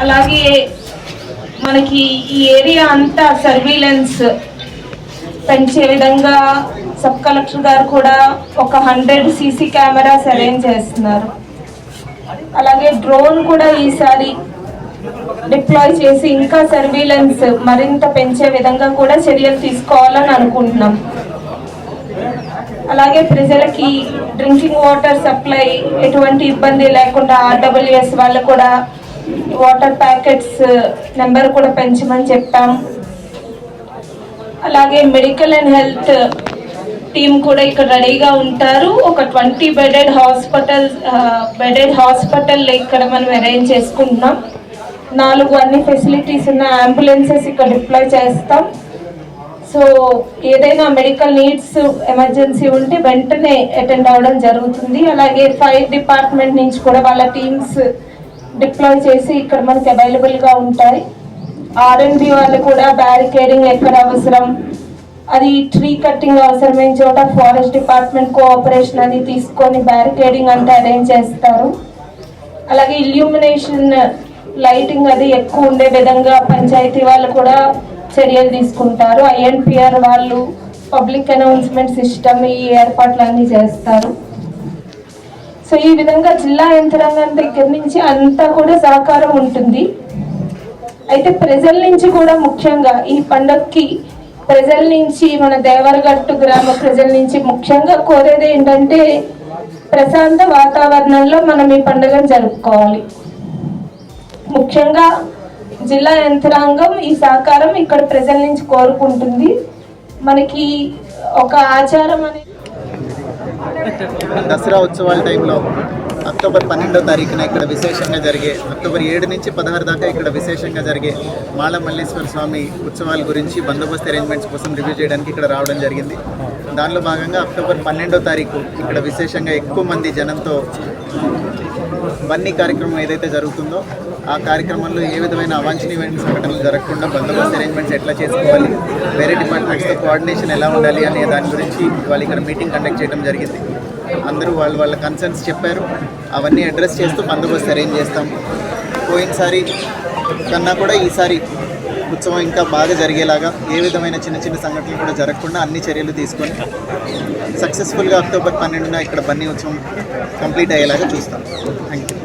అలాగే మనకి ఈ ఏరియా అంతా సర్వీలెన్స్ పెంచే విధంగా సబ్ కలెక్టర్ గారు కూడా ఒక 100 సీసీ కెమెరాస్ అరేంజ్ చేస్తున్నారు. అలాగే డ్రోన్ కూడా ఈసారి డిప్లాయ్ చేసి ఇంకా సర్వీలెన్స్ మరింత పెంచే విధంగా కూడా చర్యలు తీసుకోవాలని అనుకుంటున్నాం. అలాగే ప్రజలకి డ్రింకింగ్ వాటర్ సప్లై ఎటువంటి ఇబ్బంది లేకుండా RWS వాళ్ళు కూడా వాటర్ ప్యాకెట్స్ నెంబర్ కూడా పెంచమని చెప్పాం. అలాగే మెడికల్ అండ్ హెల్త్ టీమ్ కూడా ఇక్కడ రెడీగా ఉంటారు. ఒక 20 బెడెడ్ హాస్పిటల్ ఇక్కడ మనం అరేంజ్ చేసుకుంటున్నాం. 4 అన్ని ఫెసిలిటీస్ ఉన్న అంబులెన్సెస్ ఇక్కడ డిప్లాయ్ చేస్తాం. సో ఏదైనా మెడికల్ నీడ్స్ ఎమర్జెన్సీ ఉంటే వెంటనే అటెండ్ అవ్వడం జరుగుతుంది. అలాగే ఫైర్ డిపార్ట్మెంట్ నుంచి కూడా వాళ్ళ టీమ్స్ డిప్లాయ్ చేసి ఇక్కడ మనకి అవైలబుల్గా ఉంటాయి. R&B వాళ్ళు కూడా బ్యారికేడింగ్ ఎక్కడ అవసరం, అది ట్రీ కట్టింగ్ అవసరమైన చోట ఫారెస్ట్ డిపార్ట్మెంట్ కోఆపరేషన్ అది తీసుకొని బ్యారికేడింగ్ అంతా అరేంజ్ చేస్తారు. అలాగే ఇల్యూమినేషన్ లైటింగ్ అది ఎక్కువ ఉండే విధంగా పంచాయతీ వాళ్ళు కూడా చర్యలు తీసుకుంటారు. INPR వాళ్ళు పబ్లిక్ అనౌన్స్మెంట్ సిస్టమ్ ఈ ఏర్పాట్లన్నీ చేస్తారు. సో ఈ విధంగా జిల్లా యంత్రాంగం దగ్గర నుంచి అంతా కూడా సహకారం ఉంటుంది. అయితే ప్రజల నుంచి కూడా ముఖ్యంగా ఈ పండుగకి ప్రజల నుంచి మన దేవరగట్టు గ్రామ ప్రజల నుంచి ముఖ్యంగా కోరేది ఏంటంటే ప్రశాంత వాతావరణంలో మనం ఈ పండుగను జరుపుకోవాలి. ముఖ్యంగా జిల్లా యంత్రాంగం ఈ సహకారం ఇక్కడ ప్రజల నుంచి కోరుకుంటుంది. మనకి ఒక ఆచారం అనేది దసరా ఉత్సవాల టైంలో అక్టోబర్ 12వ తారీఖున ఇక్కడ విశేషంగా జరిగే, అక్టోబర్ 7 నుంచి 16 దాకా ఇక్కడ విశేషంగా జరిగే మాల మల్లేశ్వర స్వామి ఉత్సవాల గురించి బందోబస్తు అరేంజ్మెంట్స్ కోసం రివ్యూ చేయడానికి ఇక్కడ రావడం జరిగింది. దానిలో భాగంగా అక్టోబర్ 12వ తారీఖు ఇక్కడ విశేషంగా ఎక్కువ మంది జనంతో బన్నీ కార్యక్రమం ఏదైతే జరుగుతుందో ఆ కార్యక్రమంలో ఏ విధమైన అవాంఛనీయమైన సంఘటనలు జరగకుండా బందోబస్తు అరేంజ్మెంట్స్ ఎట్లా చేసుకోవాలి, వేరే డిపార్ట్మెంట్స్తో కోఆర్డినేషన్ ఎలా ఉండాలి అనే దాని గురించి వాళ్ళు ఇక్కడ మీటింగ్ కండక్ట్ చేయడం జరిగింది. అందరూ వాళ్ళ కన్సర్న్స్ చెప్పారు. అవన్నీ అడ్రస్ చేస్తూ బందోబస్తు అరేంజ్ చేస్తాం. పోయినసారి కన్నా కూడా ఈసారి ఉత్సవం ఇంకా బాగా జరిగేలాగా ఏ విధమైన చిన్న చిన్న సంఘటనలు కూడా జరగకుండా అన్ని చర్యలు తీసుకొని సక్సెస్ఫుల్గా అక్టోబర్ 12న ఇక్కడ బన్నీ ఉత్సవం కంప్లీట్ అయ్యేలాగా చూస్తాం. Thank you.